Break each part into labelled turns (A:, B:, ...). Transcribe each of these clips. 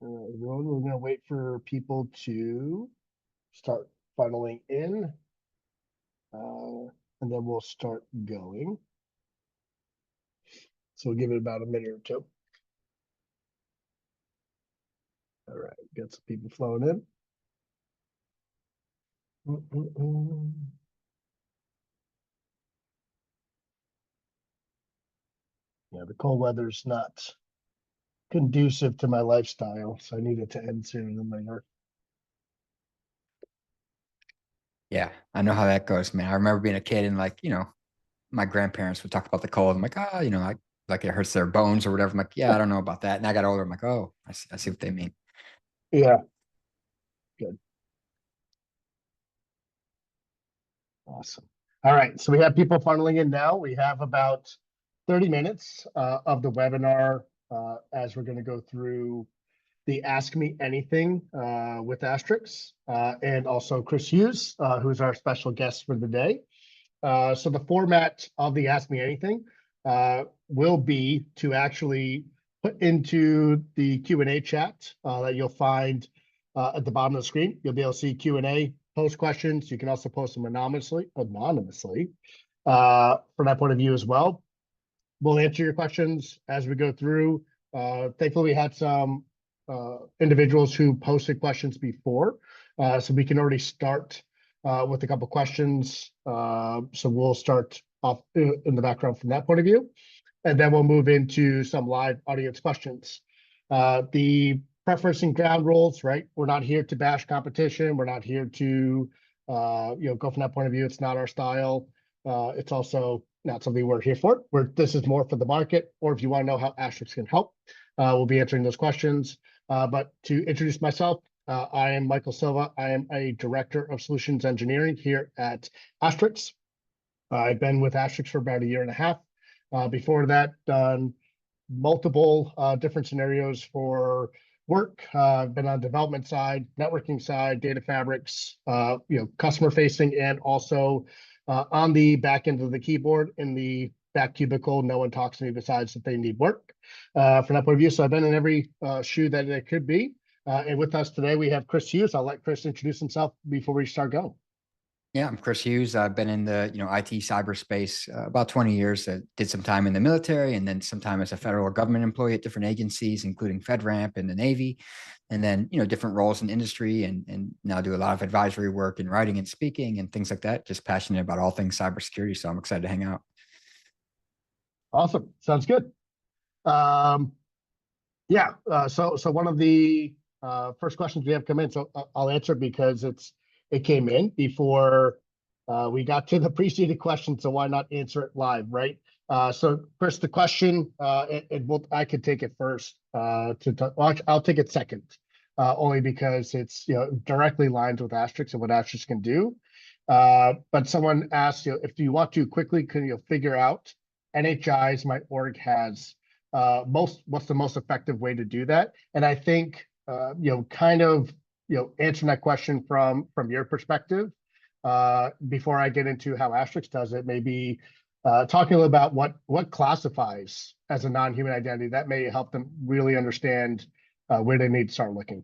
A: Everyone, we're going to wait for people to start funneling in, and then we'll start going. So we'll give it about a minute or two. All right, get some people flowing in. Yeah, the cold weather's not conducive to my lifestyle, so I need it to end sooner than later.
B: Yeah, I know how that goes, man. I remember being a kid and my grandparents would talk about the cold. I'm like, like it hurts their bones or whatever. I'm like, yeah, I don't know about that. And I got older. I'm like, oh, I see what they mean.
A: Yeah, good. Awesome. All right, so we have people funneling in now. We have about 30 minutes of the webinar as we're going to go through the Ask Me Anything with Asterix, and also Chris Hughes, who's our special guest for the day. So the format of the Ask Me Anything will be to actually put into the Q&A chat that you'll find at the bottom of the screen. You'll be able to see Q&A, post questions. You can also post them anonymously from that point of view as well. We'll answer your questions as we go through. Thankfully, we had some individuals who posted questions before, so we can already start with a couple questions. So we'll start off in the background from that point of view, and then we'll move into some live audience questions. The preference and ground rules, right? We're not here to bash competition. We're not here to go from that point of view. It's not our style. It's also not something we're here for. This is more for the market, or if you want to know how Asterix can help, we'll be answering those questions. But to introduce myself, I am Michael Silva. I am a Director of Solutions Engineering here at Asterix. I've been with Asterix for about a year and a half. Before that, done multiple different scenarios for work. I've been on development side, networking side, data fabrics, customer facing, and also on the back end of the keyboard in the back cubicle. No one talks to me besides that they need work from that point of view. So I've been in every shoe that it could be. And with us today, we have Chris Hughes. I'll let Chris introduce himself before we start going.
B: Yeah, I'm Chris Hughes. I've been in the IT cyberspace about 20 years. Did some time in the military and then some time as a federal government employee at different agencies, including FedRAMP and the Navy, and then different roles in industry and now do a lot of advisory work and writing and speaking and things like that. Just passionate about all things cybersecurity, so I'm excited to hang out.
A: Awesome. Sounds good. Um, yeah. So one of the first questions we have come in, so I'll answer because it came in before we got to the preceded question. So why not answer it live, right? So Chris, the question, I could take it first. Well, I'll take it second, only because it's directly lined with Asterix and what Asterix can do. But someone asked, if you want to quickly, can you figure out NHIs my org has? What's the most effective way to do that? And I think answering that question from your perspective, before I get into how Asterix does it, maybe talking a little about what classifies as a non-human identity. That may help them really understand where they need to start looking.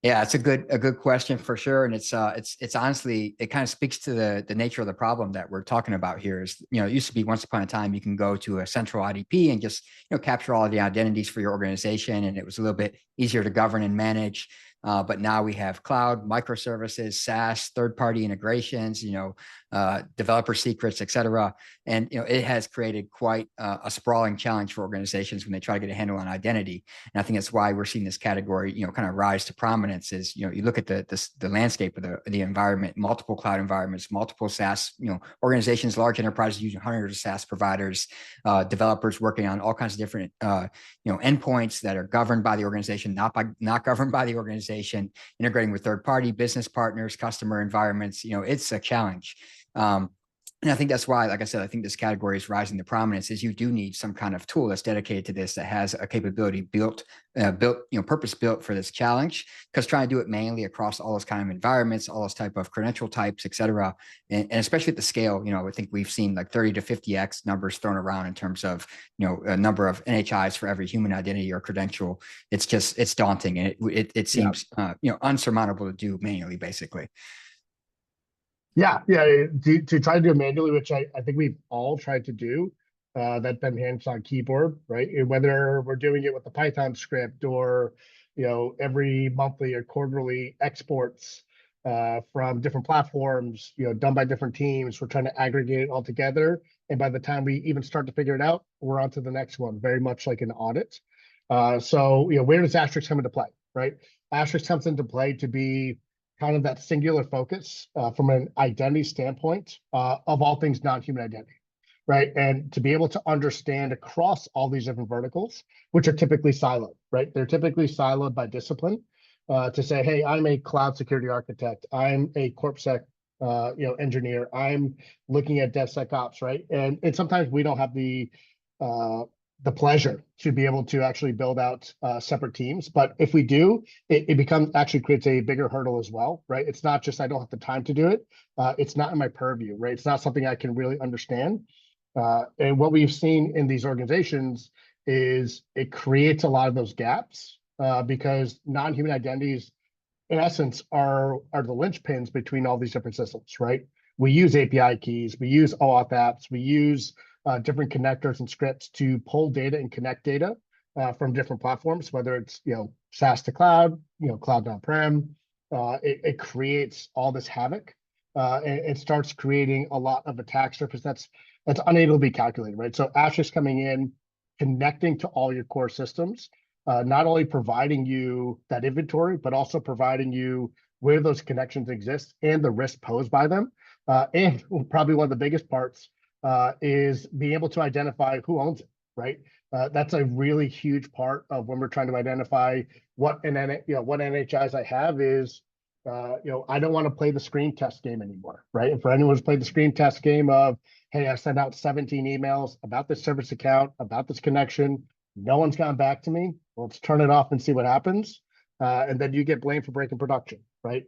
B: Yeah, it's a good question for sure, and it's honestly, it kind of speaks to the nature of the problem that we're talking about here. Is it used to be once upon a time you can go to a central IDP and just capture all the identities for your organization, and it was a little bit easier to govern and manage. But now we have cloud, microservices, SaaS, third-party integrations, developer secrets, et cetera. And it has created quite a sprawling challenge for organizations when they try to get a handle on identity. And I think that's why we're seeing this category, kind of rise to prominence. Is you look at the landscape of the environment, multiple cloud environments, multiple SaaS, organizations, large enterprises using hundreds of SaaS providers, developers working on all kinds of different endpoints that are governed by the organization, not governed by the organization, integrating with third-party business partners, customer environments. It's a challenge. And I think that's why, like I said, I think this category is rising to prominence. Is you do need some kind of tool that's dedicated to this, that has a capability built, purpose built for this challenge. Because trying to do it manually across all those kind of environments, all those type of credential types, et cetera, and especially at the scale, I think we've seen like 30 to 50x numbers thrown around in terms of, a number of NHIs for every human identity or credential. It's daunting, and it seems, unsurmountable to do manually, basically.
A: Yeah, to try to do it manually, which I think we've all tried to do, that been hands-on keyboard, right? And whether we're doing it with the Python script or, every monthly or quarterly exports from different platforms, done by different teams, we're trying to aggregate it all together. And by the time we even start to figure it out, we're on to the next one, very much like an audit. So, where does Asterisk come into play, right? Asterisk comes into play to be kind of that singular focus from an identity standpoint of all things non-human identity, right? And to be able to understand across all these different verticals, which are typically siloed, right? They're typically siloed by discipline to say, hey, I'm a cloud security architect, I'm a corpsec engineer, I'm looking at DevSecOps, right? And sometimes we don't have the pleasure to be able to actually build out separate teams. But if we do, it becomes actually creates a bigger hurdle as well, right? It's not just I don't have the time to do it. It's not in my purview, right? It's not something I can really understand. And what we've seen in these organizations is it creates a lot of those gaps because non-human identities, in essence, are the linchpins between all these different systems, right? We use API keys, we use OAuth apps, we use different connectors and scripts to pull data and connect data from different platforms, whether it's SaaS to cloud, cloud to on-prem. It creates all this havoc and it starts creating a lot of attack surface that's unable to be calculated, right? So Asterisk coming in, connecting to all your core systems, not only providing you that inventory, but also providing you where those connections exist and the risk posed by them. And probably one of the biggest parts is being able to identify who owns it, right? That's a really huge part of when we're trying to identify what what NHIs I have is, I don't want to play the screen test game anymore, right? And for anyone who's played the screen test game of, hey, I sent out 17 emails about this service account, about this connection, no one's gotten back to me. Well, let's turn it off and see what happens. And then you get blamed for breaking production, right?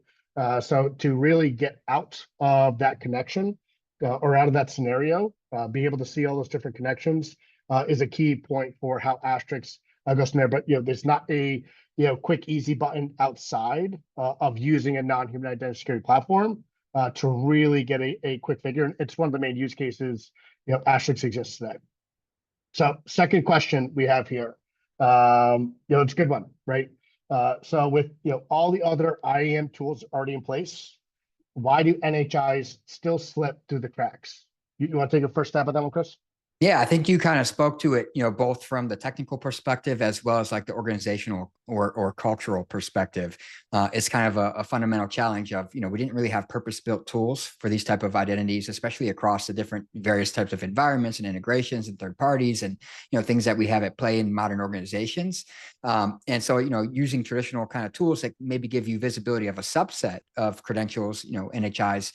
A: So to really get out of that connection or out of that scenario, be able to see all those different connections is a key point for how Asterisk goes from there. But there's not a quick, easy button outside of using a non-human identity security platform to really get a quick figure. And it's one of the main use cases Asterisk exists today. So second question we have here, it's a good one, right? So with all the other IAM tools already in place, why do NHIs still slip through the cracks? You want to take a first stab at that one, Chris?
B: Yeah, I think you kind of spoke to it, both from the technical perspective as well as like the organizational or cultural perspective. It's kind of a fundamental challenge of, we didn't really have purpose-built tools for these type of identities, especially across the different various types of environments and integrations and third parties and, things that we have at play in modern organizations. And so, using traditional kind of tools that maybe give you visibility of a subset of credentials, NHIs,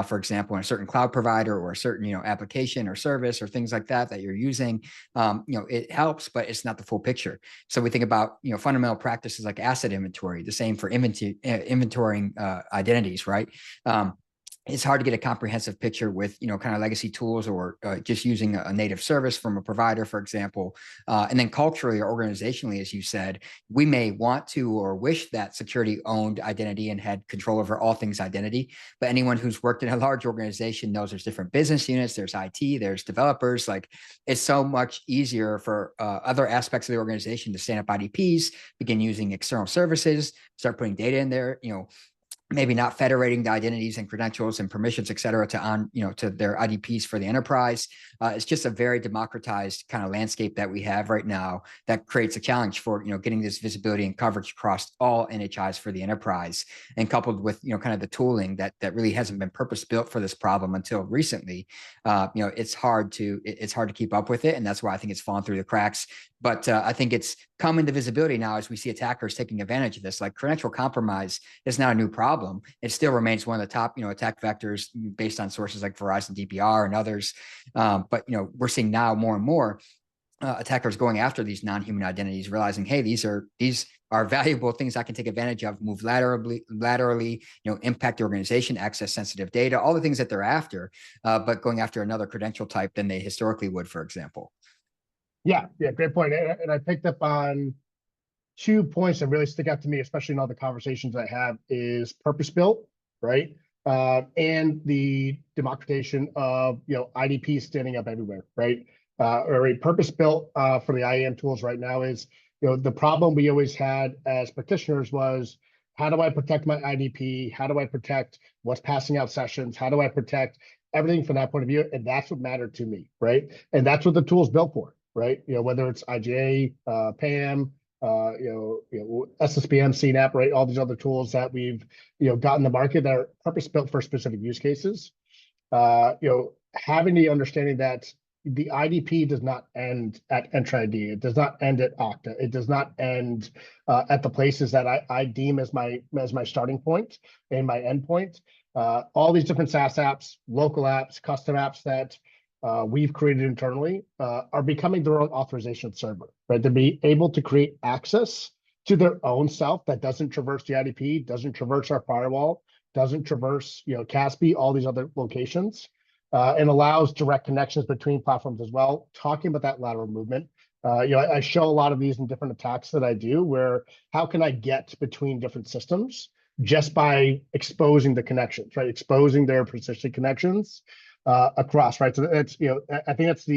B: for example, in a certain cloud provider or a certain, application or service or things like that you're using, it helps, but it's not the full picture. So we think about, fundamental practices like asset inventory, the same for inventorying identities, right? It's hard to get a comprehensive picture with, kind of legacy tools or just using a native service from a provider, for example. And then culturally or organizationally, as you said, we may want to or wish that security owned identity and had control over all things identity. But anyone who's worked in a large organization knows there's different business units, there's IT, there's developers. Like it's so much easier for other aspects of the organization to stand up IDPs, begin using external services, start putting data in there, maybe not federating the identities and credentials and permissions, et cetera, to their IDPs for the enterprise. It's just a very democratized kind of landscape that we have right now that creates a challenge for, getting this visibility and coverage across all NHIs for the enterprise. And coupled with, kind of the tooling that really hasn't been purpose built for this problem until recently, it's hard to keep up with it. And that's why I think it's fallen through the cracks But I think it's come into visibility now as we see attackers taking advantage of this. Like credential compromise is not a new problem. It still remains one of the top, attack vectors based on sources like Verizon DPR and others. But we're seeing now more and more attackers going after these non-human identities, realizing, hey, these are valuable things I can take advantage of, move laterally, impact the organization, access sensitive data, all the things that they're after, but going after another credential type than they historically would, for example.
A: Yeah, great point. And I picked up on 2 points that really stick out to me, especially in all the conversations I have, is purpose-built, right? And the democratization of IDP standing up everywhere, right? Or a purpose-built for the IAM tools right now is the problem we always had as practitioners was, how do I protect my IDP? How do I protect what's passing out sessions? How do I protect everything from that point of view? And that's what mattered to me, right? And that's what the tool's built for, right? Whether it's IGA, PAM, SSPM, CNAP, right? All these other tools that we've got in the market that are purpose built for specific use cases. Having the understanding that the IDP does not end at Entra ID. It does not end at Okta. It does not end at the places that I deem as my starting point and my endpoint. All these different SaaS apps, local apps, custom apps that we've created internally are becoming their own authorization server, right? To be able to create access to their own self that doesn't traverse the IDP, doesn't traverse our firewall, doesn't traverse CASB, all these other locations, and allows direct connections between platforms as well. Talking about that lateral movement, I show a lot of these in different attacks that I do, where how can I get between different systems just by exposing the connections, right? Exposing their persistent connections across, right? So that's I think that's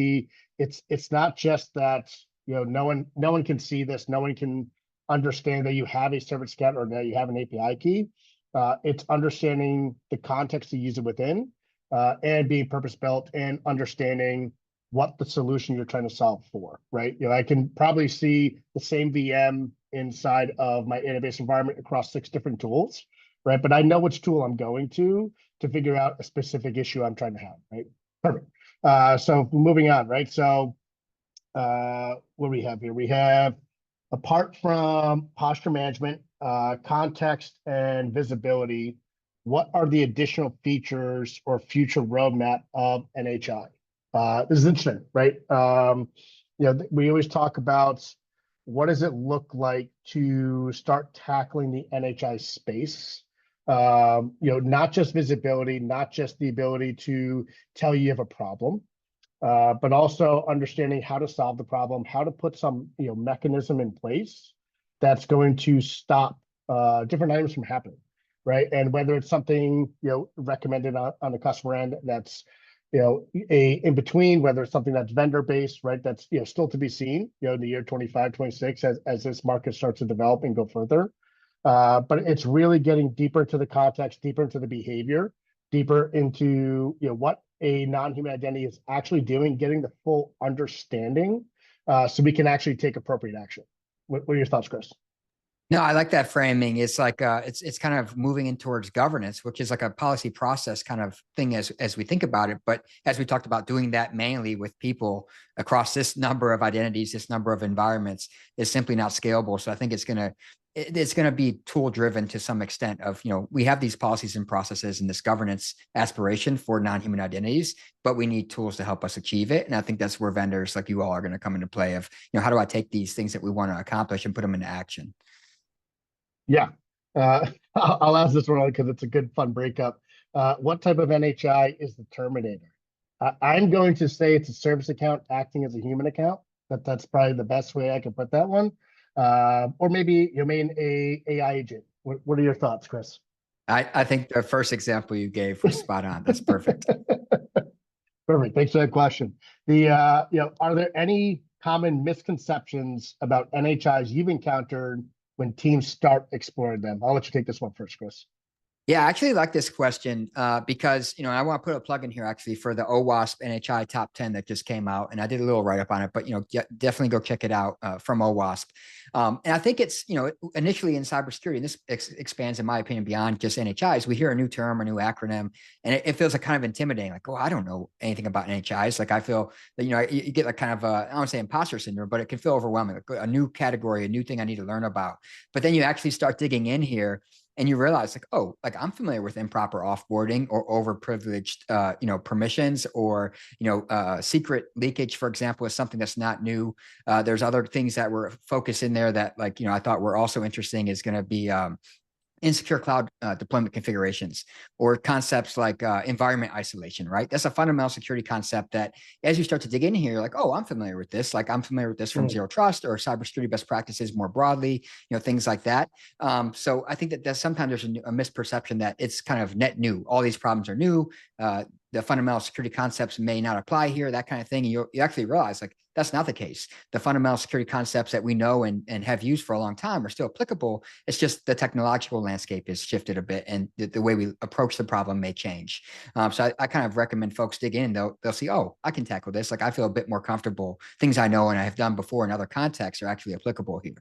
A: it's not just that no one can see this, no one can understand that you have a service scan or that you have an API key. It's understanding the context to use it within, and being purpose built and understanding what the solution you're trying to solve for, right? I can probably see the same VM inside of my database environment across 6 different tools, right? But I know which tool I'm going to figure out a specific issue I'm trying to have, right? Perfect. So moving on, right? So what do we have here? We have, apart from posture management, context and visibility, what are the additional features or future roadmap of NHI? This is interesting, right? We always talk about what does it look like to start tackling the NHI space. Not just visibility, not just the ability to tell you have a problem, but also understanding how to solve the problem, how to put some mechanism in place that's going to stop different items from happening, right? And whether it's something recommended on the customer end that's a in between, whether it's something that's vendor based, right? That's still to be seen in the year 25, 26 as this market starts to develop and go further. But it's really getting deeper into the context, deeper into the behavior, deeper into what a non-human identity is actually doing, getting the full understanding, so we can actually take appropriate action. What are your thoughts, Chris?
B: No, I like that framing. It's like it's kind of moving in towards governance, which is like a policy process kind of thing as we think about it. But as we talked about, doing that manually with people across this number of identities, this number of environments is simply not scalable. So I think it's gonna be tool driven to some extent. Of we have these policies and processes and this governance aspiration for non-human identities, but we need tools to help us achieve it. And I think that's where vendors like you all are going to come into play. Of how do I take these things that we want to accomplish and put them into action?
A: Yeah, I'll ask this one because it's a good, fun breakup. What type of NHI is the Terminator? I'm going to say it's a service account acting as a human account. That's probably the best way I can put that one. Or maybe you mean a AI agent. What are your thoughts, Chris?
B: I think the first example you gave was spot on. That's perfect.
A: Perfect. Thanks for that question. Are there any common misconceptions about NHIs you've encountered when teams start exploring them? I'll let you take this one first, Chris.
B: Yeah, I actually like this question because, I want to put a plug in here actually for the OWASP NHI top 10 that just came out. And I did a little write up on it, but, definitely go check it out from OWASP. And I think it's, initially in cybersecurity, and this expands, in my opinion, beyond just NHIs. We hear a new term, a new acronym, and it feels like kind of intimidating. Like, oh, I don't know anything about NHIs. Like, I feel that, you get like kind of, I don't want to say imposter syndrome, but it can feel overwhelming. Like a new category, a new thing I need to learn about. But then you actually start digging in here and you realize like, oh, like I'm familiar with improper offboarding or overprivileged, permissions or, secret leakage, for example, is something that's not new. There's other things that were focused in there that like, I thought were also interesting is going to be, insecure cloud deployment configurations or concepts like environment isolation, right? That's a fundamental security concept that as you start to dig in here, you're like, oh, I'm familiar with this. Like I'm familiar with this from zero trust or cybersecurity best practices more broadly, things like that. So I think that sometimes there's a misperception that it's kind of net new. All these problems are new. The fundamental security concepts may not apply here, that kind of thing. And you actually realize like, that's not the case. The fundamental security concepts that we know and have used for a long time are still applicable. It's just the technological landscape has shifted a bit and the way we approach the problem may change. So I kind of recommend folks dig in. They'll see, oh, I can tackle this. Like I feel a bit more comfortable. Things I know and I have done before in other contexts are actually applicable here.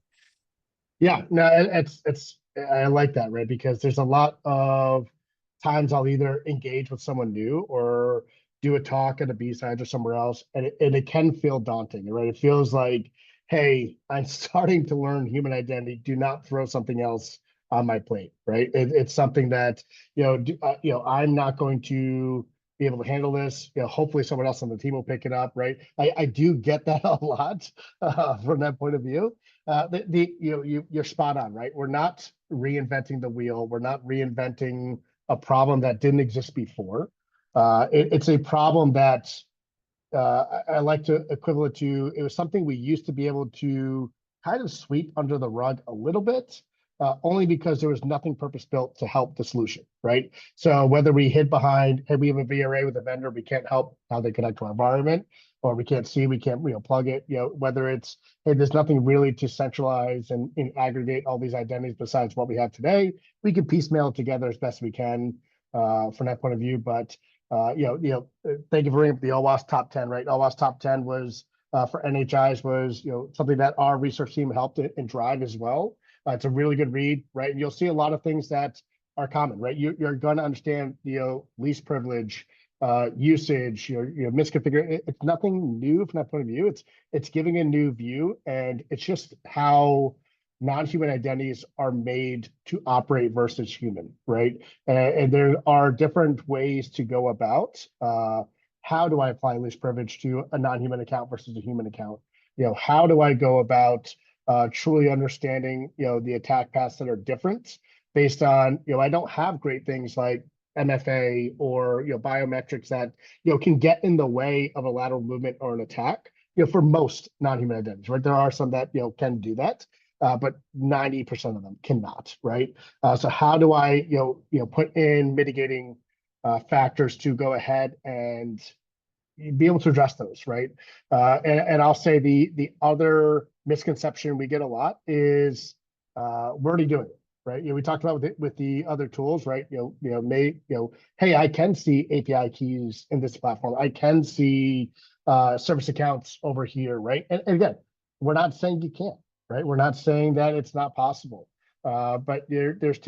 A: Yeah, no, it's I like that, right? Because there's a lot of times I'll either engage with someone new or do a talk at a B-side or somewhere else, and it can feel daunting, right? It feels like, hey, I'm starting to learn human identity. Do not throw something else on my plate, right? It's something that I'm not going to be able to handle this. Hopefully someone else on the team will pick it up, right? I do get that a lot from that point of view. You're spot on, right? We're not reinventing the wheel. We're not reinventing a problem that didn't exist before. It's a problem that I like to equivalent to. It was something we used to be able to kind of sweep under the rug a little bit, only because there was nothing purpose built to help the solution, right? So whether we hid behind, hey, we have a VRA with a vendor, we can't help how they connect to our environment, or we can't see, we can't plug it. Whether it's, hey, there's nothing really to centralize and aggregate all these identities besides what we have today. We can piecemeal it together as best we can from that point of view. But thank you for bringing up the OWASP top 10, right? OWASP top 10 was for NHIs was something that our research team helped and drive as well. It's a really good read, right? And you'll see a lot of things that are common, right? You're going to understand least privilege, usage, misconfiguration. It's nothing new from that point of view. It's giving a new view, and it's just how non-human identities are made to operate versus human, right? And there are different ways to go about how do I apply least privilege to a non-human account versus a human account? How do I go about truly understanding the attack paths that are different based on I don't have great things like MFA or biometrics that can get in the way of a lateral movement or an attack for most non-human identities, right? There are some that can do that, but 90% of them cannot, right? So how do I put in mitigating factors to go ahead and be able to address those, right? And I'll say the other misconception we get a lot is we're already doing it, right? We talked about with the other tools, right? Hey, I can see API keys in this platform. I can see service accounts over here, right? And again, we're not saying you can't, right? We're not saying that it's not possible, but there's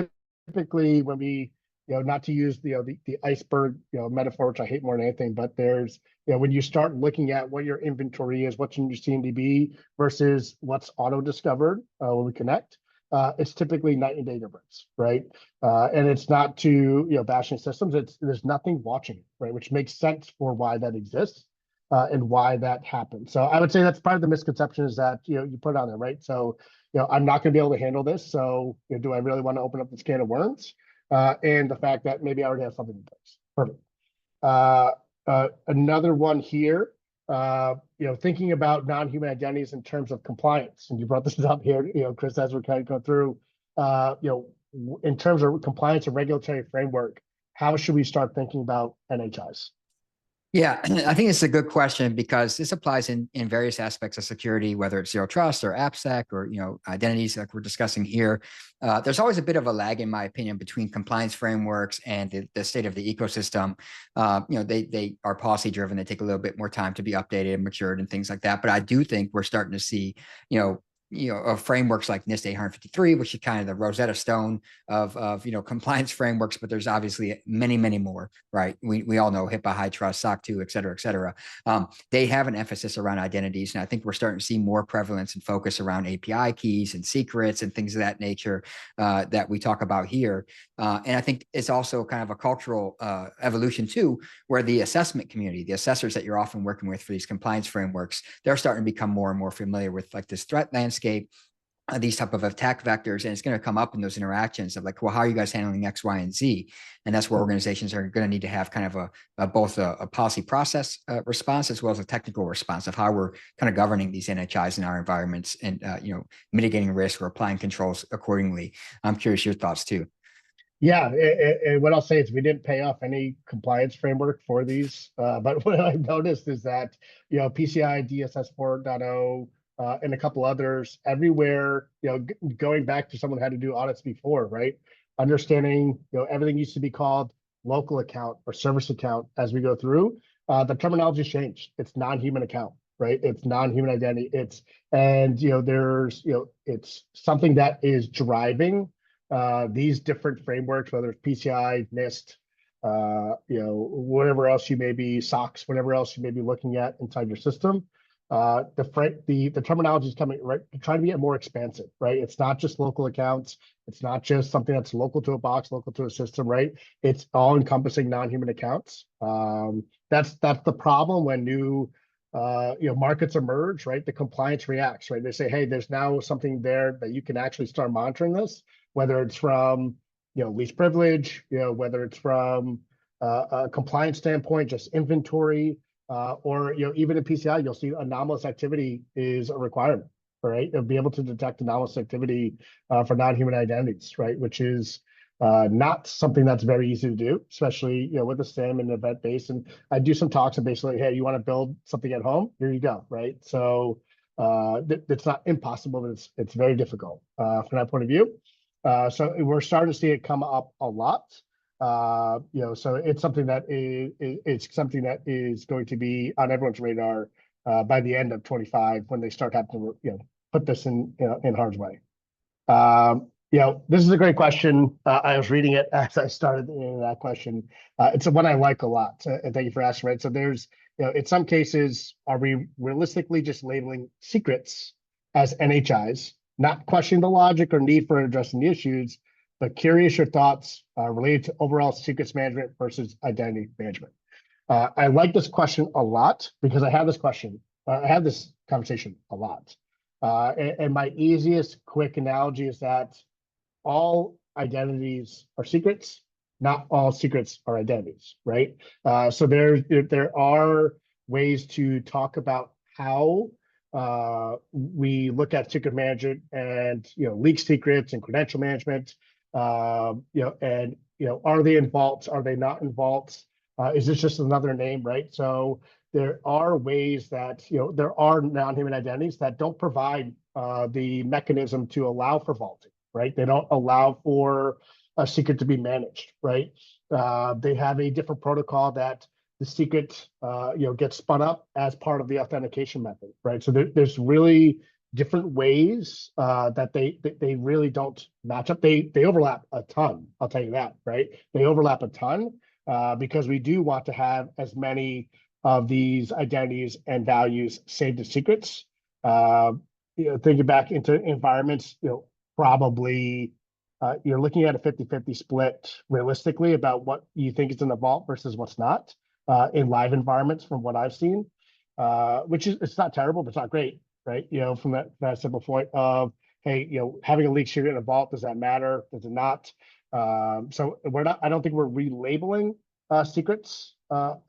A: typically when we not to use the iceberg metaphor, which I hate more than anything, but there's when you start looking at what your inventory is, what's in your CMDB versus what's auto discovered when we connect, it's typically night and day difference, right? And it's not to bashing systems. There's nothing watching it, right? Which makes sense for why that exists and why that happens. So I would say that's part of the misconception is that you put it on there, right? So I'm not going to be able to handle this. So do I really want to open up this can of worms? And the fact that maybe I already have something in place. Perfect. Another one here, thinking about non-human identities in terms of compliance, and you brought this up here, Chris, as we're kind of going through, in terms of compliance and regulatory framework, how should we start thinking about NHIs?
B: Yeah, I think it's a good question because this applies in various aspects of security, whether it's zero trust or AppSec or identities like we're discussing here. There's always a bit of a lag, in my opinion, between compliance frameworks and the state of the ecosystem. They are policy driven. They take a little bit more time to be updated and matured and things like that. But I do think we're starting to see, frameworks like NIST 853, which is kind of the Rosetta Stone of compliance frameworks, but there's obviously many, many more, right? We all know HIPAA, high trust, SOC 2, et cetera, et cetera. They have an emphasis around identities, and I think we're starting to see more prevalence and focus around API keys and secrets and things of that nature that we talk about here. And I think it's also kind of a cultural evolution too, where the assessment community, the assessors that you're often working with for these compliance frameworks, they're starting to become more and more familiar with like this threat landscape, these type of attack vectors, and it's going to come up in those interactions of like, well, how are you guys handling X, Y, and Z? And that's where organizations are going to need to have kind of both a policy process response as well as a technical response of how we're kind of governing these NHIs in our environments and mitigating risk or applying controls accordingly. I'm curious your thoughts too.
A: Yeah, and what I'll say is we didn't pay off any compliance framework for these, but what I've noticed is that PCI DSS 4.0 and a couple others everywhere. Going back to someone who had to do audits before, right? Understanding everything used to be called local account or service account as we go through. The terminology changed. It's non-human account, right? It's non-human identity. It's something that is driving these different frameworks, whether it's PCI, NIST, whatever else you may be, SOX, whatever else you may be looking at inside your system. The terminology is coming, right, trying to be more expansive, right? It's not just local accounts. It's not just something that's local to a box, local to a system, right? It's all encompassing non-human accounts. That's the problem when new markets emerge, right? The compliance reacts, right? They say, hey, there's now something there that you can actually start monitoring this, whether it's from least privilege, whether it's from a compliance standpoint, just inventory, or even in PCI, you'll see anomalous activity is a requirement, right? Of be able to detect anomalous activity for non-human identities, right? Which is not something that's very easy to do, especially with a SIM and event based. And I do some talks and basically, hey, you want to build something at home? Here you go, right? So it's not impossible, but it's very difficult from that point of view. So we're starting to see it come up a lot. So it's something that is going to be on everyone's radar by the end of 25 when they start having to put this in harm's way. This is a great question. I was reading it as I started that question. It's one I like a lot, and thank you for asking. Right, so there's in some cases, are we realistically just labeling secrets as NHIs, not questioning the logic or need for addressing the issues, but curious your thoughts related to overall secrets management versus identity management. I like this question a lot because I have this conversation a lot. And my easiest quick analogy is that all identities are secrets, not all secrets are identities, right? So there are ways to talk about how we look at secret management and leak secrets and credential management. Are they in vaults? Are they not in vaults? Is this just another name, right? So there are ways that there are non-human identities that don't provide the mechanism to allow for vaulting, right? They don't allow for a secret to be managed, right? They have a different protocol that the secret gets spun up as part of the authentication method, right? So there's really different ways that they really don't match up. They overlap a ton, I'll tell you that, right? They overlap a ton because we do want to have as many of these identities and values saved as secrets. Thinking back into environments, probably you're looking at a 50-50 split realistically about what you think is in the vault versus what's not in live environments from what I've seen, which is, it's not terrible, but it's not great, right? From that simple point of, hey, having a leak secret in a vault, does that matter? Does it not? So I don't think we're relabeling secrets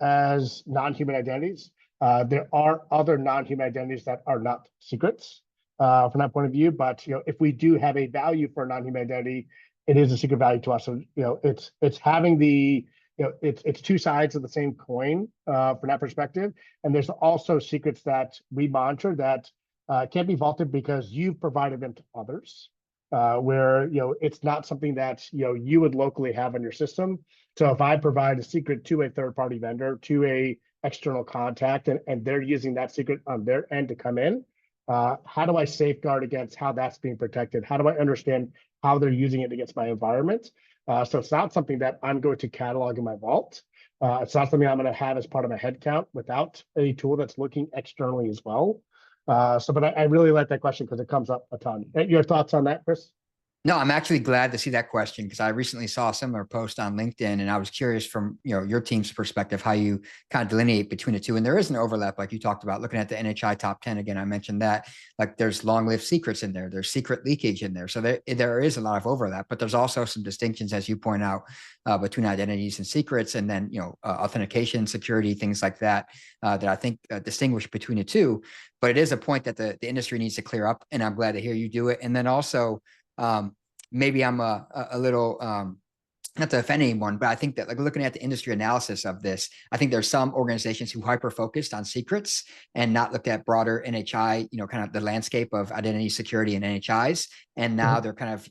A: as non-human identities. There are other non-human identities that are not secrets from that point of view. But if we do have a value for a non-human identity, it is a secret value to us. So it's having the it's two sides of the same coin from that perspective. And there's also secrets that we monitor that can't be vaulted because you've provided them to others, where it's not something that you would locally have on your system. So if I provide a secret to a third-party vendor, to a external contact, and they're using that secret on their end to come in, how do I safeguard against how that's being protected? How do I understand how they're using it against my environment? So it's not something that I'm going to catalog in my vault. It's not something I'm going to have as part of my headcount without a tool that's looking externally as well. But I really like that question because it comes up a ton. Your thoughts on that, Chris?
B: No, I'm actually glad to see that question because I recently saw a similar post on LinkedIn, and I was curious from your team's perspective how you kind of delineate between the two. And there is an overlap, like you talked about, looking at the NHI top 10 again. I mentioned that like there's long-lived secrets in there, there's secret leakage in there, so there is a lot of overlap. But there's also some distinctions, as you point out, between identities and secrets, and then authentication, security, things like that that I think distinguish between the two. But it is a point that the industry needs to clear up, and I'm glad to hear you do it. And then also, maybe I'm a little not to offend anyone, but I think that like looking at the industry analysis of this, I think there's some organizations who hyper focused on secrets and not looked at broader NHI, kind of the landscape of identity security and NHIs. And now they're kind of,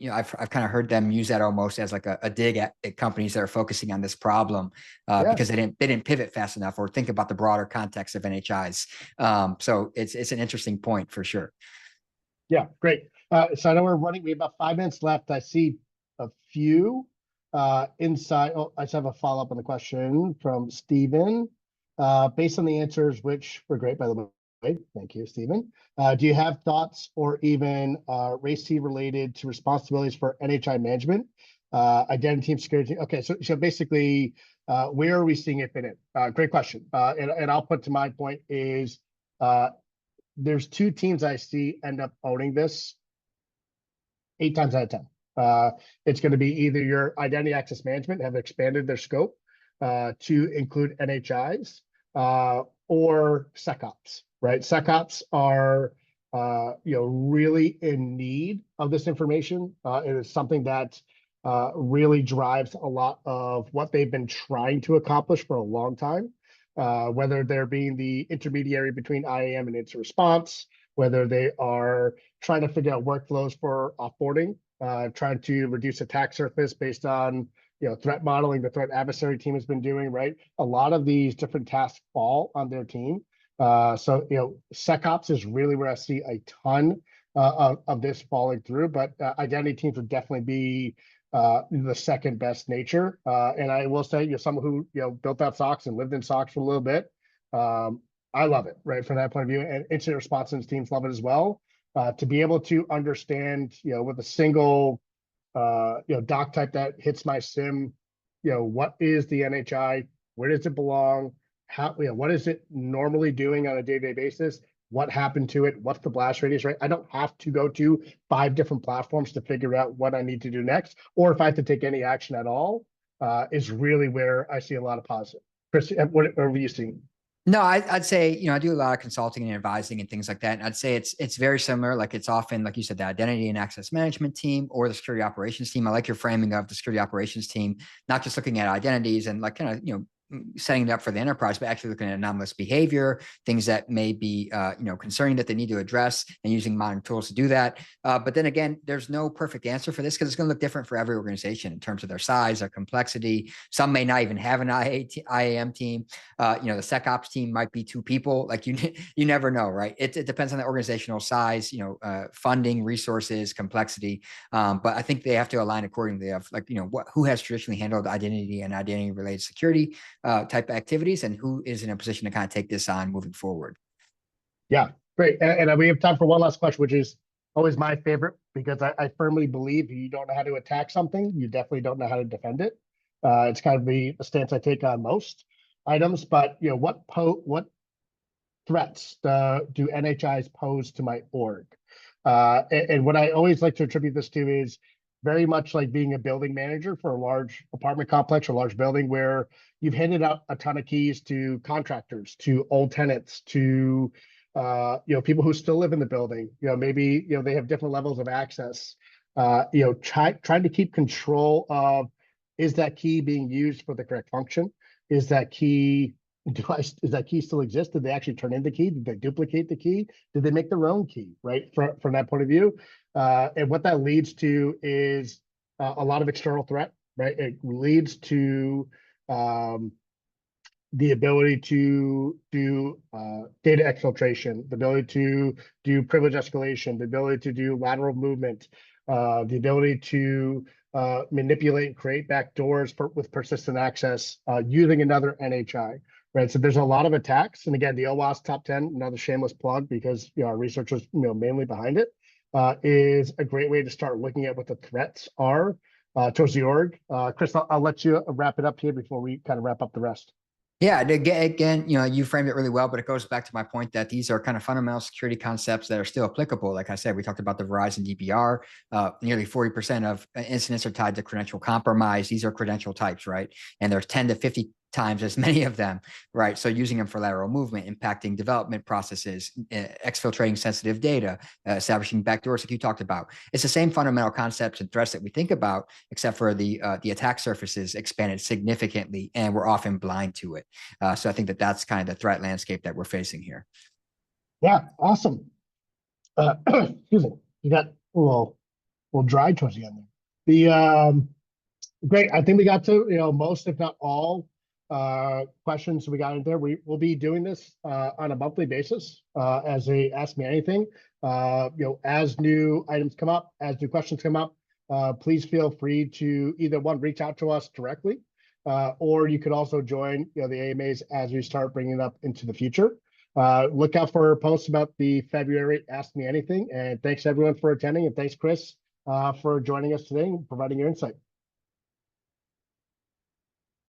B: I've kind of heard them use that almost as like a dig at companies that are focusing on this problem because they didn't pivot fast enough or think about the broader context of NHIs. So it's an interesting point for sure.
A: Yeah, great. So I know we're running. We have about 5 minutes left. I see a few inside. Oh, I just have a follow-up on the question from Stephen. Based on the answers, which were great, by the way. Thank you, Stephen. Do you have thoughts or even RACI related to responsibilities for NHI management, identity and security? Okay, so basically, where are we seeing it fit in? Great question. And I'll put to my point is there's two teams I see end up owning this 8 times out of 10. It's going to be either your identity access management have expanded their scope to include NHIs or SecOps, right? SecOps are really in need of this information. It is something that really drives a lot of what they've been trying to accomplish for a long time. Whether they're being the intermediary between IAM and incident response, whether they are trying to figure out workflows for offboarding, trying to reduce attack surface based on threat modeling the threat adversary team has been doing, right? A lot of these different tasks fall on their team. So SecOps is really where I see a ton of this falling through, but identity teams would definitely be the second best nature. And I will say, you're someone who built out SOCs and lived in SOCs for a little bit. I love it, right, from that point of view. And incident response teams love it as well. To be able to understand, with a single, doc type that hits my SIM, what is the NHI? Where does it belong? How, what is it normally doing on a day-to-day basis? What happened to it? What's the blast radius, right? I don't have to go to 5 different platforms to figure out what I need to do next, or if I have to take any action at all, is really where I see a lot of positive. Chris, what are you seeing?
B: No, I'd say, I do a lot of consulting and advising and things like that. And I'd say it's very similar. Like it's often, like you said, the identity and access management team or the security operations team. I like your framing of the security operations team, not just looking at identities and like kind of, setting it up for the enterprise, but actually looking at anomalous behavior, things that may be, concerning that they need to address and using modern tools to do that. But then again, there's no perfect answer for this because it's going to look different for every organization in terms of their size, their complexity. Some may not even have an IAM team. The SecOps team might be 2 people. Like you never know, right? It depends on the organizational size, funding, resources, complexity. But I think they have to align accordingly of like, who has traditionally handled identity and identity related security type of activities and who is in a position to kind of take this on moving forward.
A: Yeah, great. And we have time for one last question, which is always my favorite, because I firmly believe you don't know how to attack something, you definitely don't know how to defend it. It's kind of the stance I take on most items, but what threats do NHIs pose to my org? And what I always like to attribute this to is very much like being a building manager for a large apartment complex or large building where you've handed out a ton of keys to contractors, to old tenants, to people who still live in the building. Maybe they have different levels of access. Trying to keep control of is that key being used for the correct function? Is that key, does that key still exist? Did they actually turn in the key? Did they duplicate the key? Did they make their own key, right? From that point of view. And what that leads to is a lot of external threat, right? It leads to the ability to do data exfiltration, the ability to do privilege escalation, the ability to do lateral movement, the ability to manipulate and create backdoors with persistent access using another NHI, right? So there's a lot of attacks. And again, the OWASP top 10, another shameless plug because our research was mainly behind it, is a great way to start looking at what the threats are towards the org. Chris, I'll let you wrap it up here before we kind of wrap up the rest.
B: Yeah, again, you framed it really well, but it goes back to my point that these are kind of fundamental security concepts that are still applicable. Like I said, we talked about the Verizon DPR. Nearly 40% of incidents are tied to credential compromise. These are credential types, right? And there's 10 to 50 times as many of them, right? So using them for lateral movement, impacting development processes, exfiltrating sensitive data, establishing backdoors like you talked about. It's the same fundamental concepts and threats that we think about, except for the attack surfaces expanded significantly, and we're often blind to it. So I think that's kind of the threat landscape that we're facing here.
A: Yeah, awesome. Excuse me, you got a little dry towards the end there. The great. I think we got to most, if not all, questions we got in there. We will be doing this on a monthly basis as a Ask Me Anything. As new items come up, as new questions come up, please feel free to either reach out to us directly, or you could also join the AMAs as we start bringing it up into the future. Look out for posts about the February Ask Me Anything, and thanks everyone for attending, and thanks Chris for joining us today and providing your insight.